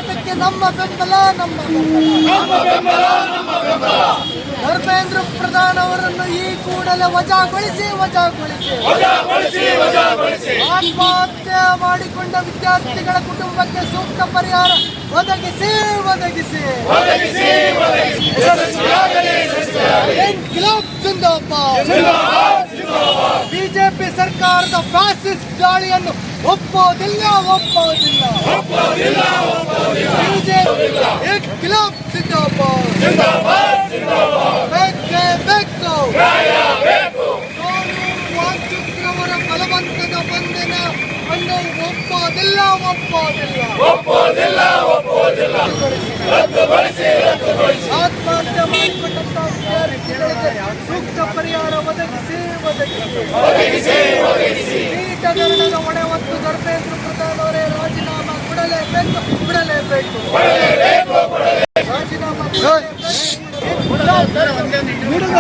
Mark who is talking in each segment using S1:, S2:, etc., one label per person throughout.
S1: ಹೋರಾಟಕ್ಕೆ ನಮ್ಮ ಬೆಂಬಲ ಧರ್ಮೇಂದ್ರ ಪ್ರಧಾನ್ ಅವರನ್ನು ಈ ಕೂಡಲೇ ವಜಾಗೊಳಿಸಿ ಆತ್ಮಹತ್ಯೆ ಮಾಡಿಕೊಂಡ ವಿದ್ಯಾರ್ಥಿಗಳ ಕುಟುಂಬಕ್ಕೆ ಸೂಕ್ತ ಪರಿಹಾರ ಒದಗಿಸಿ ಬಿಜೆಪಿ ಸರ್ಕಾರದ ಫ್ಯಾಸಿಸ್ಟ್ ದಾಳಿಯನ್ನು ಒಪ್ಪೋದಿಲ್ಲ ವಾಂಚುತ್ರವರ ಬಲವಂತದ ಬಂಧನ ಅನ್ನು ಒಪ್ಪೋದಿಲ್ಲ. ಆತ್ಮಹತ್ಯೆ ಮಾಡಿಕೊಂಡಂತಹ ವಿದ್ಯಾರ್ಥಿಗಳಿಗೆ ಸೂಕ್ತ ಪರಿಹಾರ ಒದಗಿಸಿ ನೀಟ್ ಹಗರಣದ ಹೊಣೆ ಹೊತ್ತು ಧರ್ಮೇಂದ್ರ ಪ್ರಧಾನ್ ಅವರೇ ರಾಜೀನಾಮೆ ಕೊಡಲೇಬೇಕು.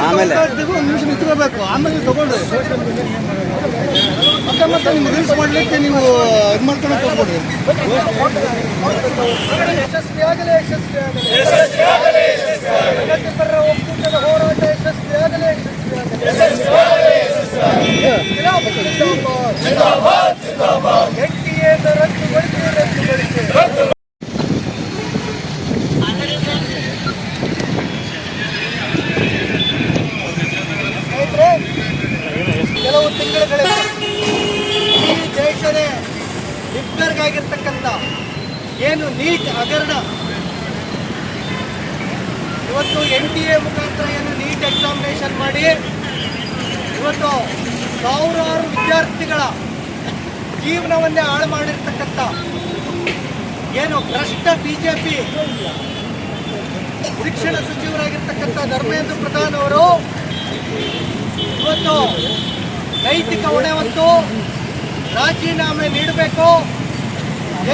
S1: ಆಮೇಲೆ ಆಮೇಲೆ ತಗೊಂಡ್ರಿ ಮತ್ತೆ ನಿಮ್ಗೆ ರೀಲ್ಸ್ ಮಾಡ್ಲಿಕ್ಕೆ ನೀವು ಇದು ಮಾಡ್ಕೊಳಕ್ ಹೋಗ್ಬಿಡ್ರಿ. ಯಶಸ್ವಿಯಾಗಲಿ ಪ್ರಗತಿಪರರ ಒಕ್ಕೂಟದ ಹೋರಾಟ ಯಶಸ್ವಿಯಾಗಲಿ. ಎನ್ಡಿಎ ರದ್ದುಗೊಳಿಸಿ. ಕೆಲವು ತಿಂಗಳುಗಳಿಂದ ಈ ದೇಶದ ಹಿಟ್ಲರ್ಗಾಗಿರ್ತಕ್ಕಂಥ ಏನು ನೀಟ್ ಹಗರಣ, ಇವತ್ತು NTA ಮುಖಾಂತರ ಏನು ನೀಟ್ ಎಕ್ಸಾಮಿನೇಷನ್ ಮಾಡಿ ಇವತ್ತು ಸಾವಿರಾರು ವಿದ್ಯಾರ್ಥಿಗಳ ಜೀವನವನ್ನೇ ಹಾಳು ಮಾಡಿರ್ತಕ್ಕಂಥ ಏನು ಭ್ರಷ್ಟ ಬಿಜೆಪಿ ಶಿಕ್ಷಣ ಸಚಿವರಾಗಿರ್ತಕ್ಕಂಥ ಧರ್ಮೇಂದ್ರ ಪ್ರಧಾನ್ ಅವರು ಇವತ್ತು ನೈತಿಕ ಹೊಣೆ ಹೊತ್ತು ರಾಜೀನಾಮೆ ನೀಡಬೇಕು.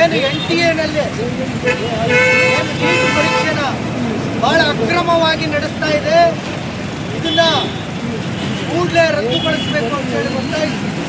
S1: ಏನು NTA-ನಲ್ಲಿ ಏನು ನೀಟ್ ಪರೀಕ್ಷೆನ ಬಹಳ ಅಕ್ರಮವಾಗಿ ನಡೆಸ್ತಾ ಇದೆ, ಇದನ್ನ ಕೂಡಲೇ ರದ್ದುಗೊಳಿಸಬೇಕು ಅಂತ ಹೇಳಿ ಒತ್ತಾಯಿಸ್ತೀವಿ.